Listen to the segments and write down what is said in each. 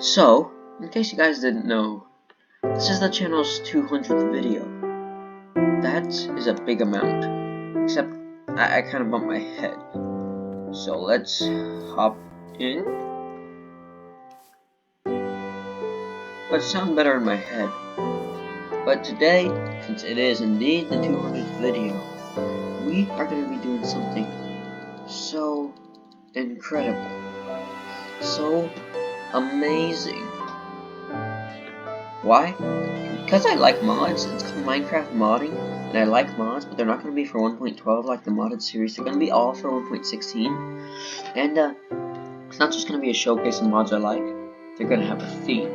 So, in case you guys didn't know, this is the channel's 200th video. That is a big amount, except I kind of bumped my head. So let's hop in. But it sounds better in my head. But today, since it is indeed the 200th video, we are going to be doing something so incredible, so amazing. Why? Because I like mods. It's called Minecraft modding, and I like mods, but they're not going to be for 1.12 like the modded series. They're going to be all for 1.16, and it's not just going to be a showcase of mods I like. They're going to have a theme.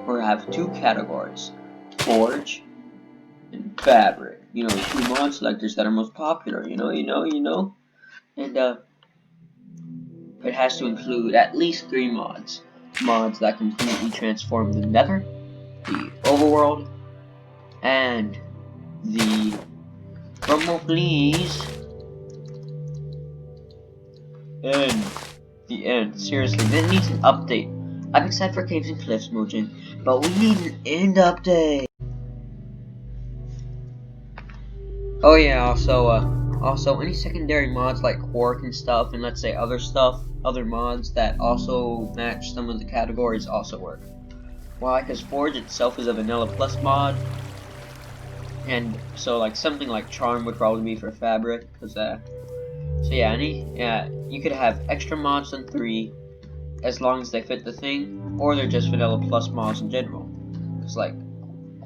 We're going to have two categories: Forge and Fabric. You know, two mod selectors that are most popular. You know. And it has to include at least 3 mods. Mods that completely transform the Nether, the overworld, and the rumble please, and the end. Seriously, this needs an update. I'm excited for Caves and Cliffs Mojang, but we need an end update. Oh yeah, also any secondary mods like Quark and stuff, and let's say other mods that also match some of the categories also work. Why? Because Forge itself is a vanilla plus mod, and so like something like Charm would probably be for Fabric, because so yeah, you could have extra mods than 3, as long as they fit the thing, or they're just vanilla plus mods in general. Because like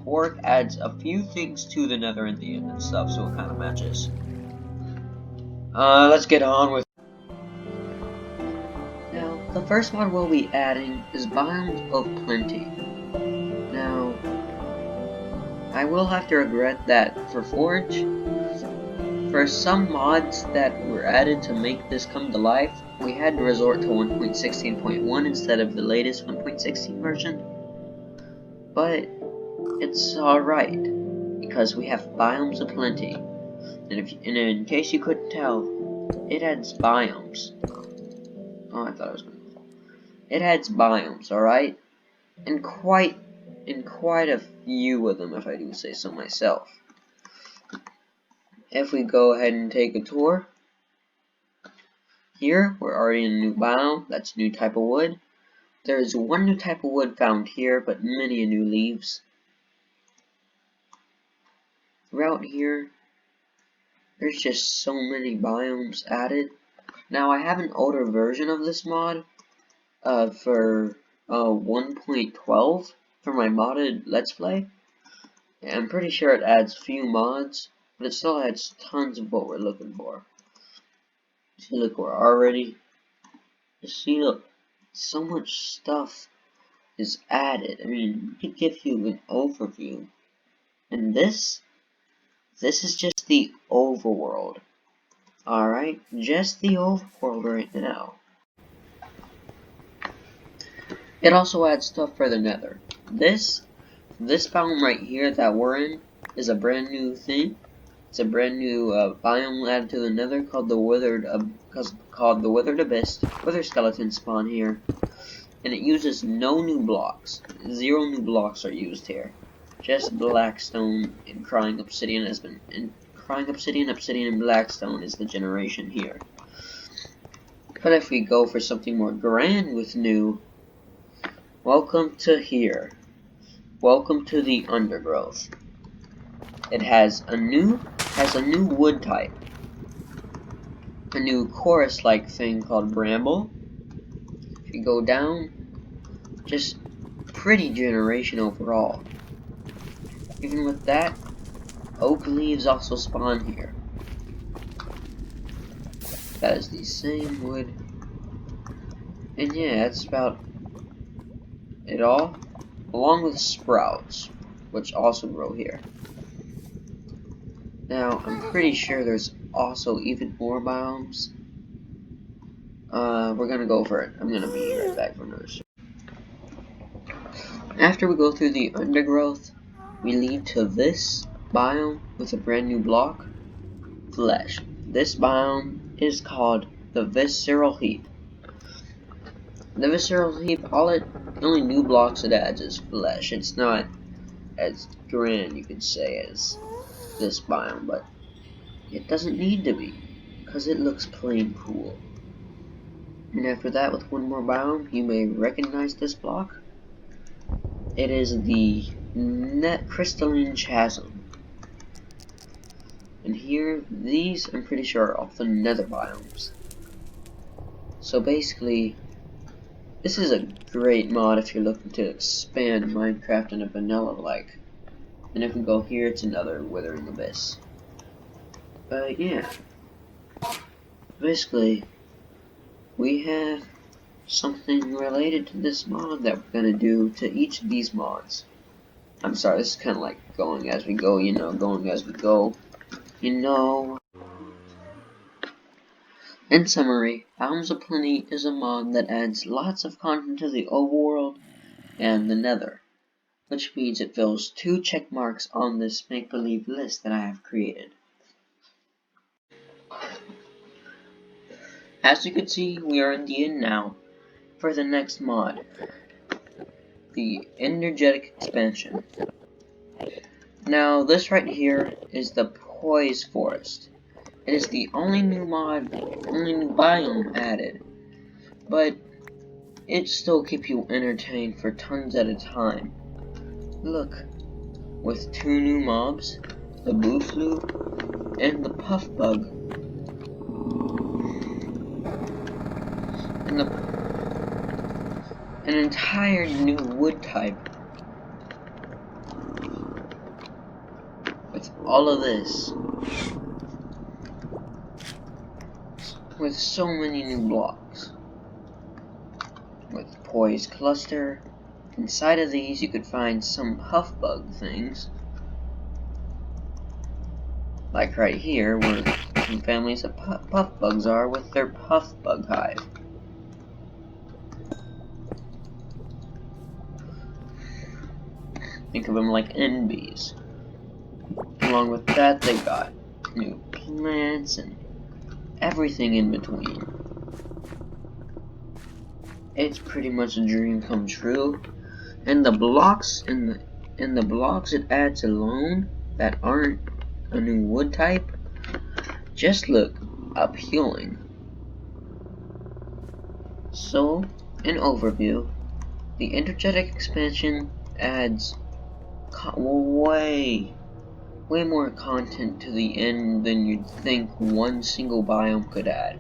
Quark adds a few things to the Nether in the end and stuff, so it kind of matches. Let's get on with. Now, the first mod we'll be adding is Biomes of Plenty. Now, I will have to regret that for Forge. For some mods that were added to make this come to life, we had to resort to 1.16.1 instead of the latest 1.16 version. But it's alright, because we have Biomes of Plenty. And in case you couldn't tell, it adds biomes. Oh, I thought it was going to. It adds biomes, alright? And quite a few of them, if I do say so myself. If we go ahead and take a tour, here we're already in a new biome. That's a new type of wood. There's one new type of wood found here, but many new leaves. Throughout here, there's just so many biomes added. Now I have an older version of this mod for 1.12 for my modded Let's Play. And I'm pretty sure it adds few mods, but it still adds tons of what we're looking for. See, look, we're already. See, look, so much stuff is added. I mean, it could give you an overview. And this is just the overworld. Alright, just the overworld right now. It also adds stuff for the Nether. This biome right here that we're in is a brand new thing. It's a brand new biome added to the Nether called the Withered Abyss. Wither skeletons spawn here, and it uses no new blocks. 0 new blocks are used here. Just blackstone and crying obsidian obsidian, and blackstone is the generation here. But if we go for something more grand with new, welcome to here. Welcome to the undergrowth. It has a new wood type. A new chorus-like thing called bramble. If you go down, just pretty generation overall. Even with that, oak leaves also spawn here. That is the same wood. And yeah, that's about it all. Along with sprouts, which also grow here. Now, I'm pretty sure there's also even more biomes. We're gonna go for it. I'm gonna be right back for another. After we go through the undergrowth, we lead to this biome with a brand new block, flesh. This biome is called the Visceral Heap. The visceral heap, the only new blocks it adds is flesh. It's not as grand, you could say, as this biome, but it doesn't need to be, because it looks plain cool. And after that, with one more biome, you may recognize this block. It is the net crystalline chasm. And here, these, I'm pretty sure, are all the nether biomes. So basically, this is a great mod if you're looking to expand Minecraft in a vanilla-like. And if we go here, it's another withering abyss. But yeah, basically, we have something related to this mod that we're gonna do to each of these mods. I'm sorry, this is kind of like going as we go, going as we go, In summary, Biomes of Plenty is a mod that adds lots of content to the overworld and the nether, which means it fills 2 check marks on this make-believe list that I have created. As you can see, we are in the end now for the next mod, the energetic expansion. Now, this right here is the Poise Forest. It is the only new biome added, but it still keeps you entertained for tons at a time. Look, with 2 new mobs, the Boofloo and the Puff Bug, and an entire new wood type. With all of this, with so many new blocks, with Poise Cluster. Inside of these you could find some puff bug things, like right here where some families of puff bugs are with their puff bug hive. Think of them like NBs. Along with that, they got new plants and everything in between. It's pretty much a dream come true. And the blocks it adds alone that aren't a new wood type just look appealing. So, in overview, the energetic expansion adds way more content to the end than you'd think one single biome could add.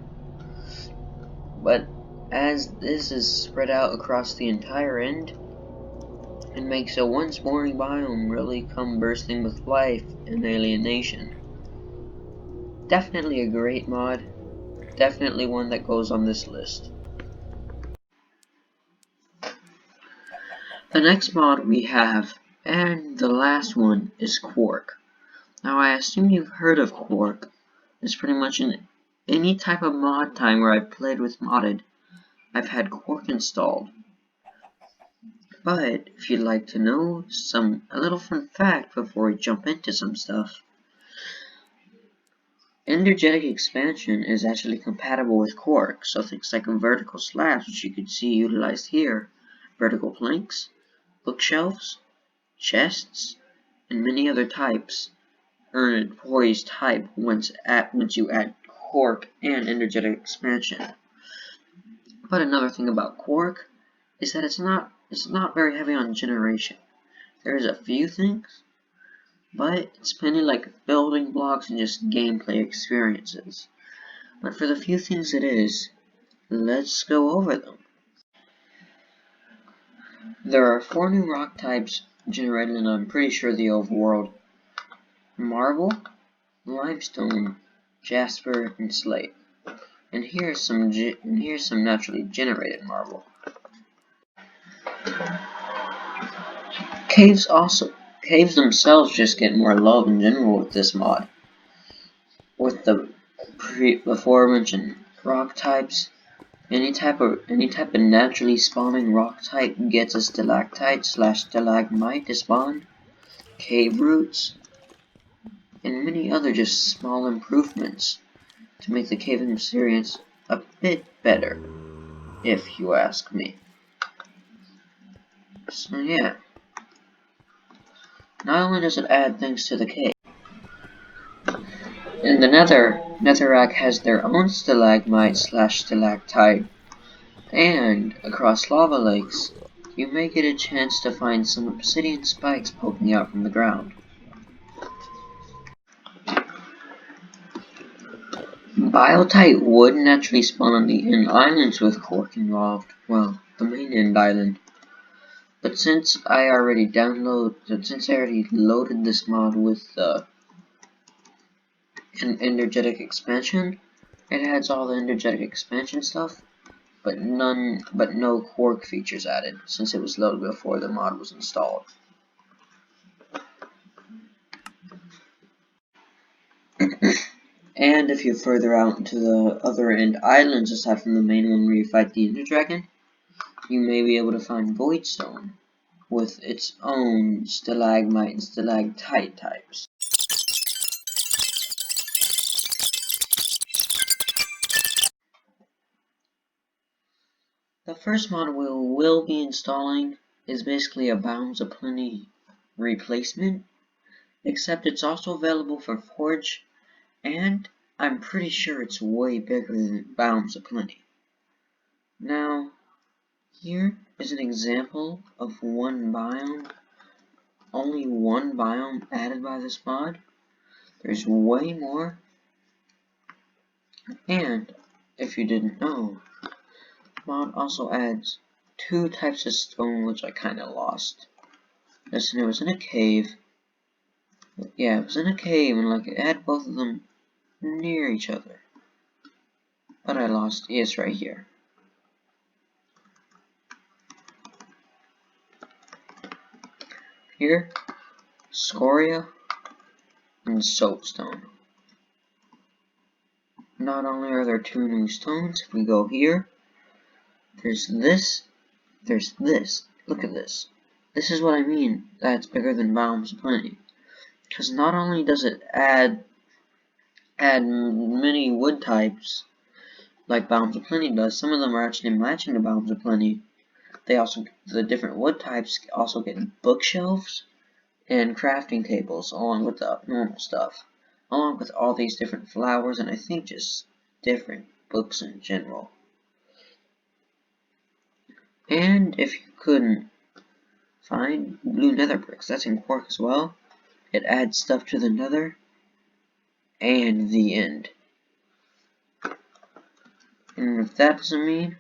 But as this is spread out across the entire end, it makes a once boring biome really come bursting with life and alienation. Definitely a great mod, definitely one that goes on this list. The next mod we have, and the last one, is Quark. Now I assume you've heard of Quark. It's pretty much in any type of mod time where I've played with modded, I've had Quark installed. But if you'd like to know a little fun fact before we jump into some stuff, energetic expansion is actually compatible with Quark, so things like vertical slabs, which you can see utilized here, vertical planks, bookshelves, chests, and many other types earn a poise type once you add Quark and energetic expansion. But another thing about Quark is that it's not very heavy on generation. There's a few things, but it's mainly like building blocks and just gameplay experiences. But for the few things it is, let's go over them. There are 4 new rock types generated in, I'm pretty sure, the overworld: marble, limestone, jasper, and slate. And here's some naturally generated marble. Caves themselves just get more love in general with this mod. With the before mentioned rock types, any type of naturally spawning rock type gets a stalactite/stalagmite to spawn, cave roots, and many other just small improvements to make the caving experience a bit better. if you ask me. So yeah, not only does it add things to the cave, in the Nether, Netherrack has their own stalagmite slash stalactite, and across lava lakes, you may get a chance to find some obsidian spikes poking out from the ground. Biotite would naturally spawn on the end islands with quark involved, well, the main end island. But since I already loaded this mod with an energetic expansion, it adds all the energetic expansion stuff, but no quark features added, since it was loaded before the mod was installed. And if you further out into the other end islands aside from the main one where you fight the Ender Dragon, you may be able to find Voidstone with its own stalagmite and stalactite types. The first mod we will be installing is basically a Biomes of Plenty replacement, except it's also available for Forge, and I'm pretty sure it's way bigger than Biomes of Plenty. Now, here is an example of one biome, only one biome added by this mod. There's way more, and if you didn't know, the mod also adds 2 types of stone, which I kinda lost. Listen, it was in a cave. Yeah, it was in a cave, and like it had both of them near each other. But I lost. It's right here. Here, scoria and soapstone. Not only are there 2 new stones, if we go here, there's this, there's this. Look at this. This is what I mean that's bigger than Biomes of Plenty. Because not only does it add many wood types like Biomes of Plenty does, some of them are actually matching to Biomes of Plenty. The different wood types also get bookshelves and crafting tables along with the normal stuff, along with all these different flowers and I think just different books in general. And if you couldn't find blue nether bricks, that's in quark as well. It adds stuff to the nether and the end. And if that doesn't mean,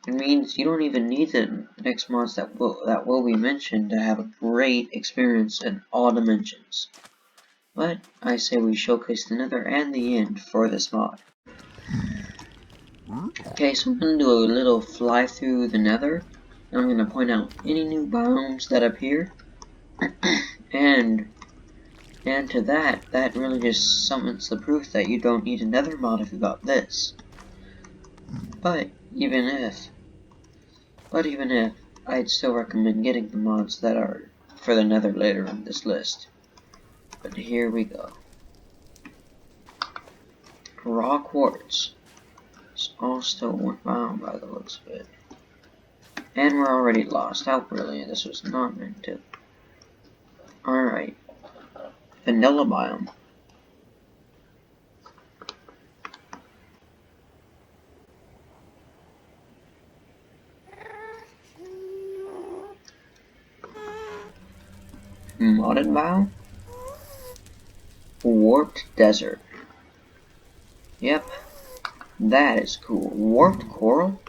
it means you don't even need the next mods that will be mentioned to have a great experience in all dimensions. But I say we showcase the nether and the end for this mod. Okay, so I'm going to do a little fly through the nether, and I'm going to point out any new biomes that appear, and to that really just summons the proof that you don't need a nether mod if you got this. But even if, I'd still recommend getting the mods that are for the nether later in this list. But here we go. Raw quartz. It's all still one biome by the looks of it. And we're already lost. How brilliant. This was not meant to. Alright. Vanilla biome. Modded biome. Warped desert. Yep. That is cool. Warped coral.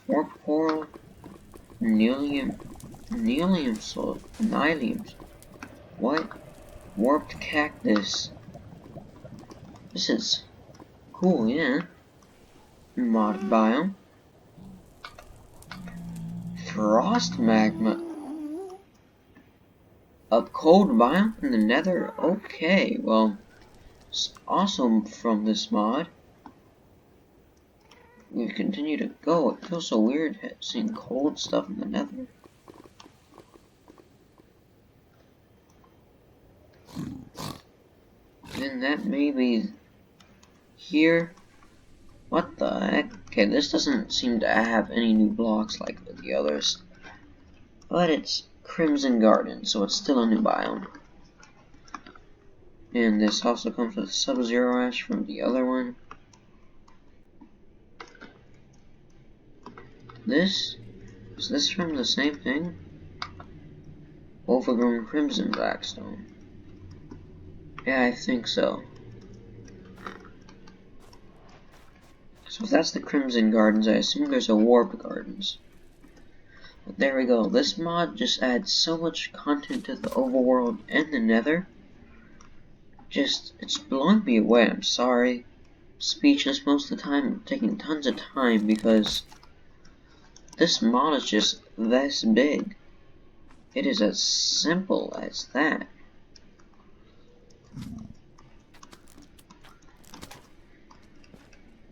Warped coral. Nylium soil. Nylium. What? Warped cactus. This is cool, yeah. Mod biome. Frost magma. A cold biome in the nether? Okay, well, it's awesome from this mod. We continue to go. It feels so weird seeing cold stuff in the nether. Then that may be here. What the heck? Okay, this doesn't seem to have any new blocks like the others. But it's Crimson Garden, so it's still a new biome. And this also comes with Sub-Zero Ash from the other one. Is this from the same thing? Overgrown Crimson Blackstone. Yeah, I think so. So if that's the Crimson Gardens, I assume there's a Warp Gardens. But there we go. This mod just adds so much content to the overworld and the nether. It's blowing me away. I'm sorry. Speechless most of the time. I'm taking tons of time because this mod is just this big. It is as simple as that.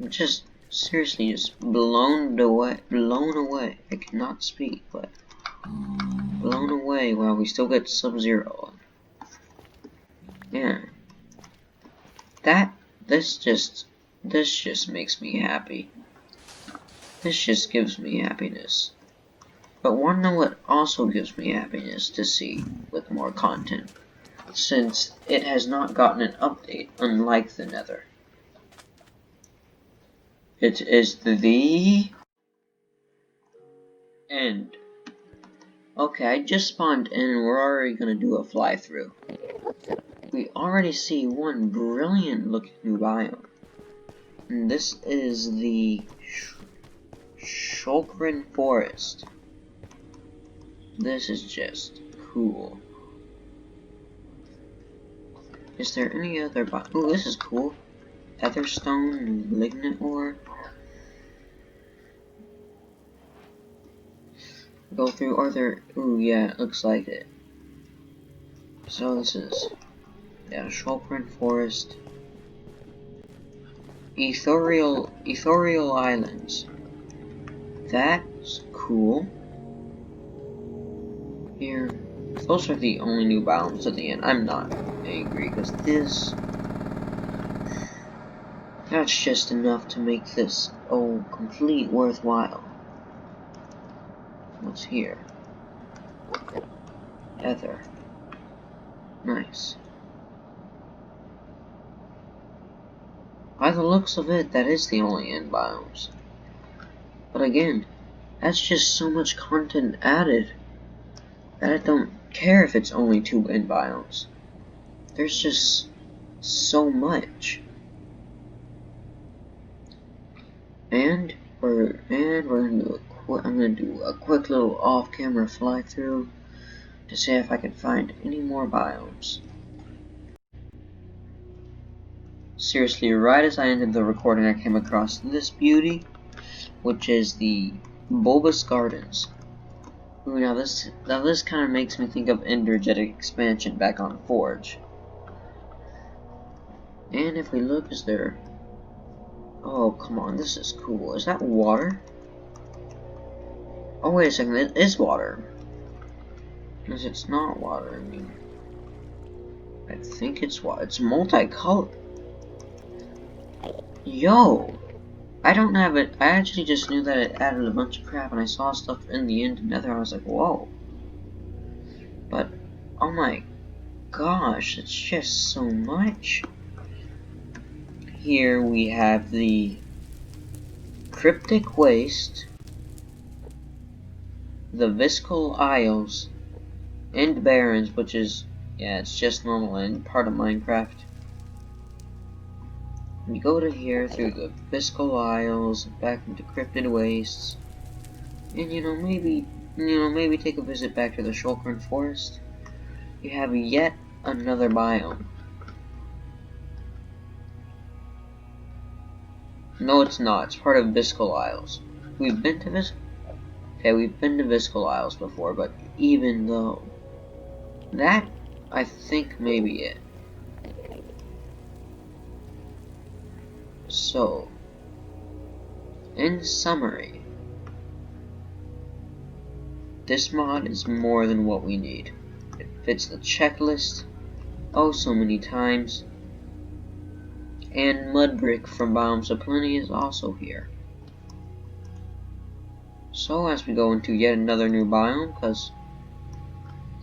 I'm just seriously just blown away. I cannot speak, but blown away while we still get Sub-Zero. Yeah. This just makes me happy. This just gives me happiness. But wanna know what also gives me happiness to see with more content? Since it has not gotten an update, unlike the Nether. It is the end. Okay, I just spawned in and we're already gonna do a fly through. We already see one brilliant looking new biome. And this is the Shulkrin Forest. This is just cool. Is there any other biome? Ooh, this is cool. Etherstone and Lignite Ore. Go through, are there? Ooh, yeah, it looks like it. So this is, yeah, Shulkrin Forest. Ethereal Islands. That's cool. Here, those are the only new biomes at the end. I'm not angry because that's just enough to make this complete worthwhile. What's here? Ether. Nice. By the looks of it, that is the only end biomes. But again, that's just so much content added that I don't care if it's only 2 end biomes. There's just so much. And we're gonna do I'm gonna do a quick little off-camera fly through to see if I can find any more biomes. Seriously, right as I ended the recording, I came across this beauty, which is the Bulbous Gardens. Ooh, now this kind of makes me think of Energetic Expansion back on Forge. And if we look, is there? Oh, come on, this is cool. Is that water? Oh, wait a second, it is water. Because it's not water, I mean. I think it's water. It's multicolored. Yo! I don't have it. I actually just knew that it added a bunch of crap, and I saw stuff in the end and nether. I was like, whoa. But, oh my gosh, it's just so much. Here we have the Cryptic Waste, the Viscal Isles, and Barrens, which is, yeah, it's just normal and part of Minecraft. You go to here through the Viscal Isles, back into Cryptid Wastes, and maybe take a visit back to the Shulkrin Forest. You have yet another biome. No, it's not. It's part of Viscal Isles. We've been to Viscal Isles before, but even though that, I think, may be it. So, in summary, this mod is more than what we need. It fits the checklist oh so many times. And mud brick from Biomes of Plenty is also here. So as we go into yet another new biome, because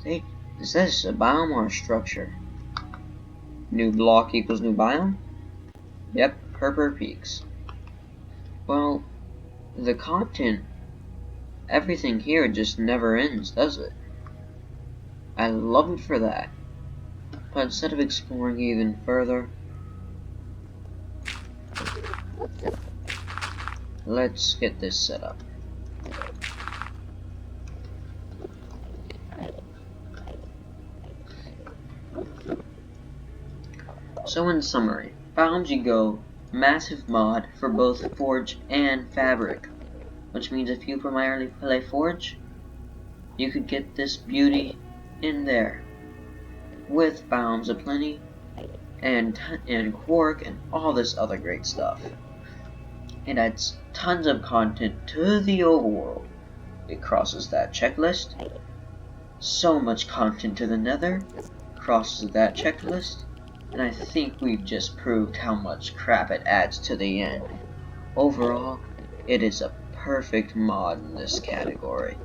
is this a biome or a structure? New block equals new biome? Yep, Herper Peaks. Well, the content, everything here just never ends, does it? I love it for that. But instead of exploring even further, let's get this set up. So in summary, Biomes You Go, massive mod for both Forge and Fabric, which means if you primarily play Forge, you could get this beauty in there, with Biomes of Plenty, and Quark, and all this other great stuff. It adds tons of content to the overworld. It crosses that checklist. So much content to the Nether, crosses that checklist, and I think we've just proved how much crap it adds to the end. Overall, it is a perfect mod in this category.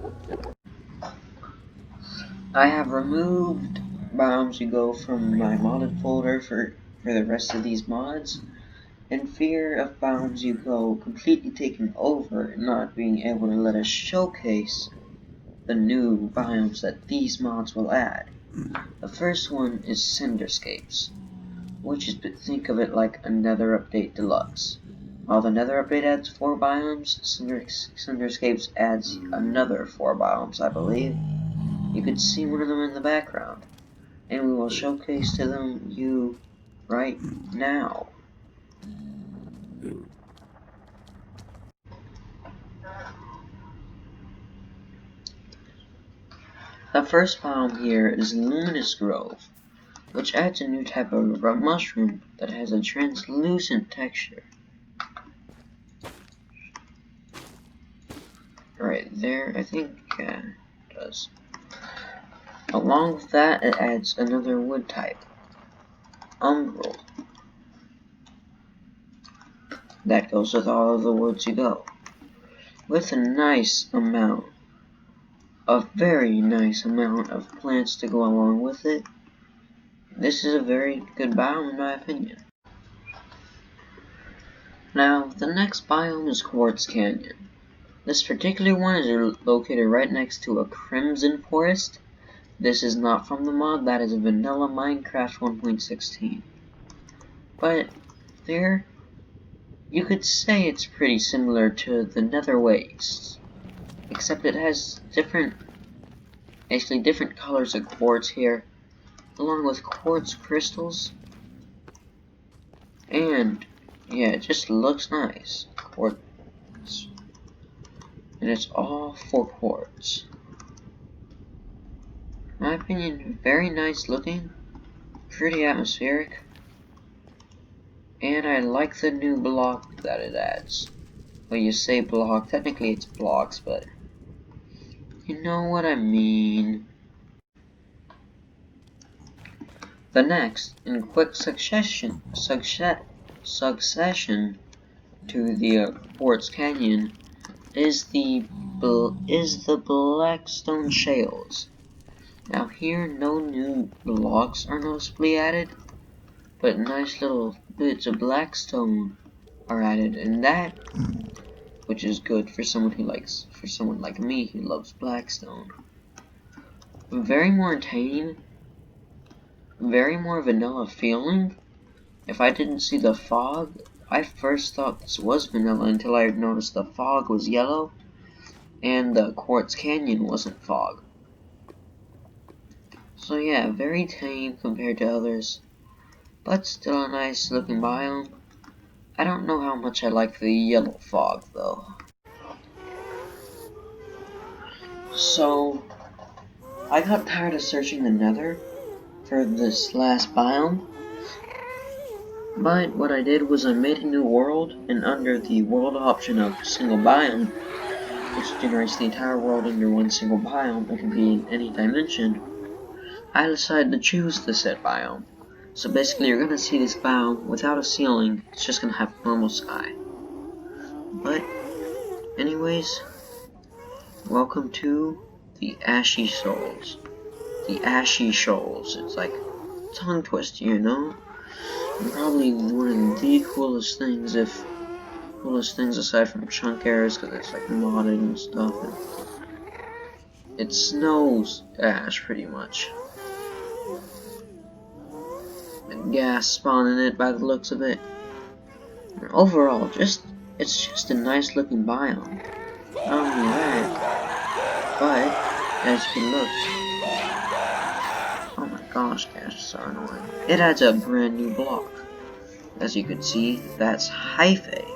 I have removed Biomes You Go from my modded folder for the rest of these mods, in fear of Biomes You Go completely taking over and not being able to let us showcase the new biomes that these mods will add. The first one is Cinderscapes, which is, think of it like a Nether Update Deluxe. While the Nether Update adds 4 biomes, Cinderscapes adds another 4 biomes, I believe. You could see one of them in the background, and we will showcase to them you right now. The first biome here is Luminous Grove, which adds a new type of mushroom that has a translucent texture. Right there, I think it does. Along with that, it adds another wood type, Umbral. That goes with all of the woods you go. With a very nice amount of plants to go along with it. This is a very good biome in my opinion. Now, the next biome is Quartz Canyon. This particular one is located right next to a Crimson Forest. This is not from the mod, that is a vanilla Minecraft 1.16. But there, you could say it's pretty similar to the Nether Wastes, except it has different colors of quartz here, along with quartz crystals. And yeah, it just looks nice. Quartz. And it's all for quartz. In my opinion, very nice looking, pretty atmospheric, and I like the new block that it adds. Well, you say block, technically it's blocks, but you know what I mean. The next, in quick succession to the Quartz Canyon, is the Blackstone Shales. Now here, no new blocks are noticeably added, but nice little bits of blackstone are added, and that, which is good for someone like me who loves blackstone. Very more tame, very more vanilla feeling. If I didn't see the fog, I first thought this was vanilla until I noticed the fog was yellow and the Quartz Canyon wasn't fog. So yeah, very tame compared to others, but still a nice looking biome. I don't know how much I like the yellow fog though. So I got tired of searching the Nether for this last biome, but what I did was I made a new world, and under the world option of single biome, which generates the entire world under one single biome, it can be in any dimension, I decided to choose the said biome. So basically you're gonna see this biome without a ceiling. It's just gonna have normal sky. But anyways, welcome to the Ashy Souls. The Ashy Shoals. It's like tongue twister, you know? And probably one of the coolest things aside from chunk errors, because it's like modded and stuff. And it snows ash pretty much. And gas spawning it by the looks of it. And overall, it's just a nice looking biome. Not only that, but as you can look, oh my gosh, gas are annoying. It adds a brand new block. As you can see, that's hyphae.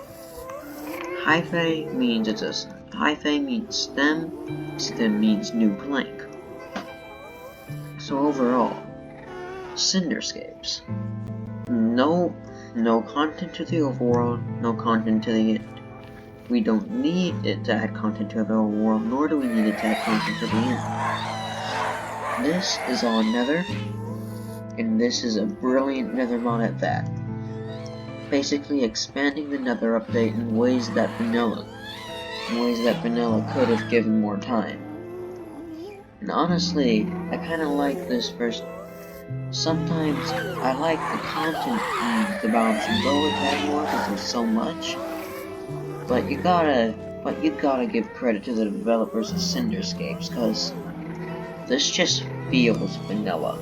Hyphae means hyphae means stem means new plank. So overall, Cinderscapes. No content to the overworld, no content to the end. We don't need it to add content to the overworld, nor do we need it to add content to the end. This is all Nether, and this is a brilliant Nether mod at that. Basically expanding the Nether update in ways that vanilla could have given more time. And honestly, I kinda like this first. Sometimes I like the content and the balance and go with that more because there's so much. But you gotta give credit to the developers of Cinderscapes, cause this just feels vanilla.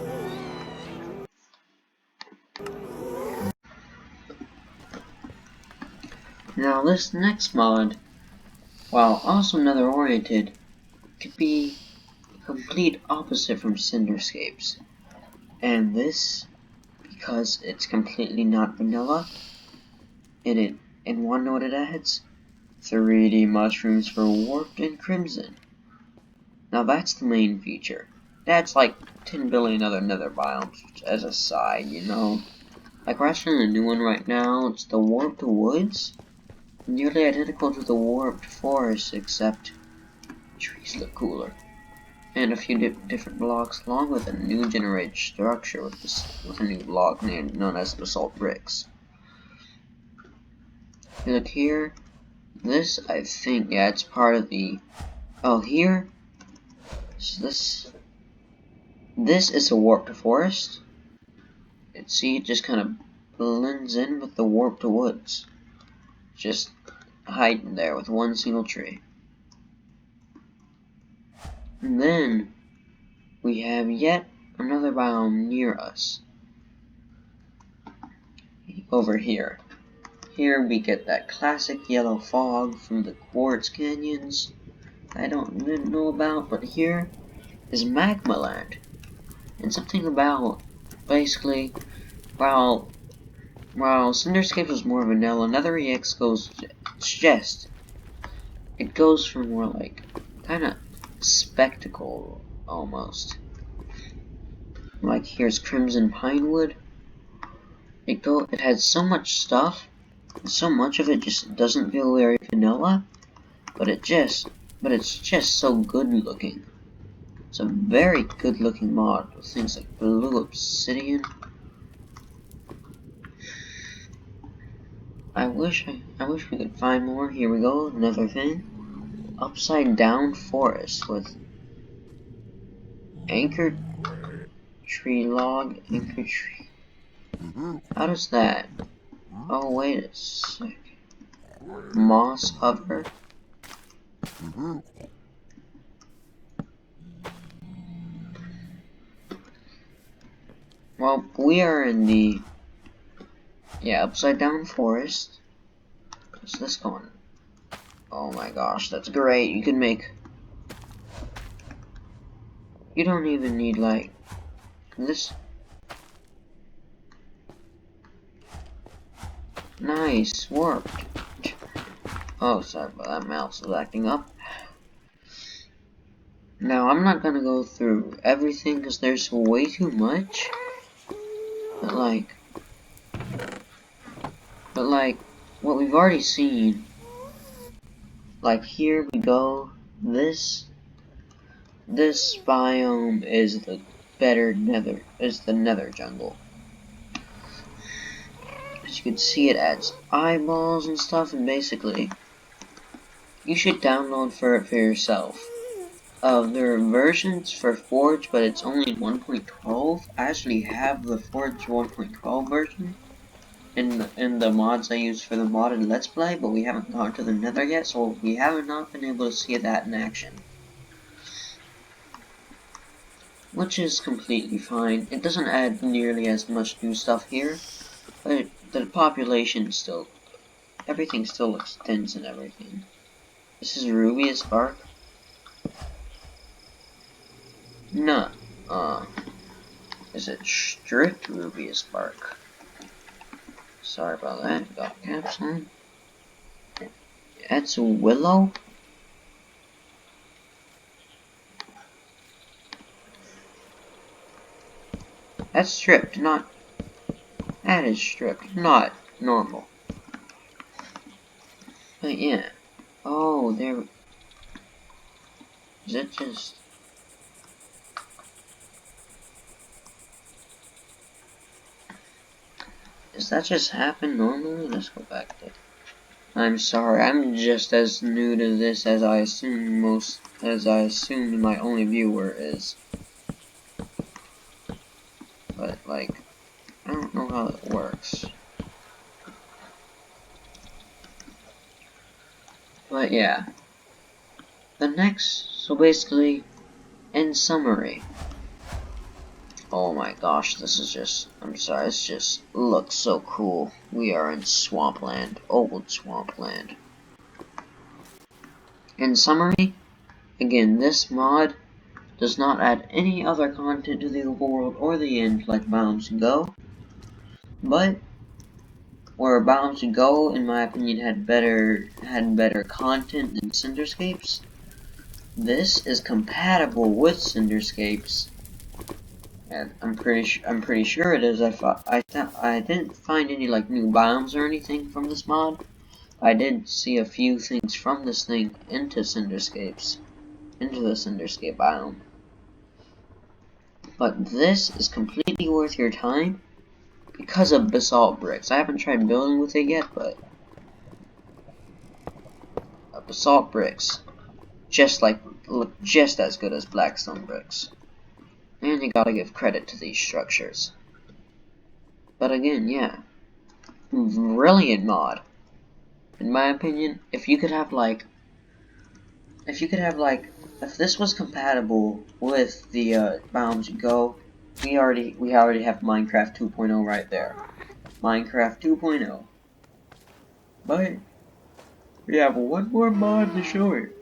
Now this next mod, while also Nether oriented, could be complete opposite from Cinderscapes. And this, because it's completely not vanilla, and wanna know what it adds? 3D mushrooms for warped and crimson. Now that's the main feature. That's like 10 billion other Nether biomes as a side, you know. Like we're actually in a new one right now. It's the warped woods, nearly identical to the warped forest, except trees look cooler. And a few different blocks, along with a new generated structure with a new block known as basalt bricks. You look here. This, I think, yeah, it's part of the. Oh, here. So this is a warped forest. See, it just kind of blends in with the warped woods. Just hiding there with one single tree. And then we have yet another biome near us. Over here. Here we get that classic yellow fog from the quartz canyons I didn't know about, but here is Magma Land. And something about, basically, while Cinderscapes was more vanilla, Nether EX it goes for more like, kinda spectacle, almost. Like here's Crimson Pinewood. It has so much stuff, and so much of it just doesn't feel very vanilla, but it's just so good looking. It's a very good looking mod with things like blue obsidian. I wish we could find more. Here we go, another thing. Upside down forest with anchored tree log, anchored tree. How does that? Oh, wait a sec. Moss hover. Well, we are in the upside down forest. What's this going? Oh my gosh, that's great. You can make. You don't even need like this. Nice, warped. Oh, sorry about that, mouse is acting up. Now, I'm not gonna go through everything because there's way too much. But like, what we've already seen. Like, here we go. This biome is the nether jungle. As you can see, it adds eyeballs and stuff, and basically, you should download it for yourself. There are versions for Forge, but it's only 1.12. I actually have the Forge 1.12 version in the mods I use for the modded Let's Play, but we haven't gone to the Nether yet, so we have not been able to see that in action. Which is completely fine. It doesn't add nearly as much new stuff here, but the population still, everything still looks dense and everything. This is Rubious Bark. No, is it strict Rubious Bark? Sorry about that, got caps on. That's Willow? That's stripped, not... That is stripped, not normal. But yeah. Oh, there... Is it just... Does that just happen normally? Let's go back to... I'm sorry, I'm just as new to this as I assume my only viewer is. But, like, I don't know how it works. But yeah. So basically, in summary. Oh my gosh, this is just, I'm sorry, this just looks so cool. We are in swampland, old swampland. In summary, again, this mod does not add any other content to the overworld or the end like Biomes Go, but where Biomes Go, in my opinion, had better content than Cinderscapes, this is compatible with Cinderscapes. And I'm pretty sure it is. I didn't find any like new biomes or anything from this mod. I did see a few things from this thing into the Cinderscape biome. But this is completely worth your time because of basalt bricks. I haven't tried building with it yet, but basalt bricks look just as good as blackstone bricks. And you gotta give credit to these structures. But again, yeah. Brilliant mod. In my opinion, if this was compatible with the Biomes Go, we already have Minecraft 2.0 right there. Minecraft 2.0. But we have one more mod to show it.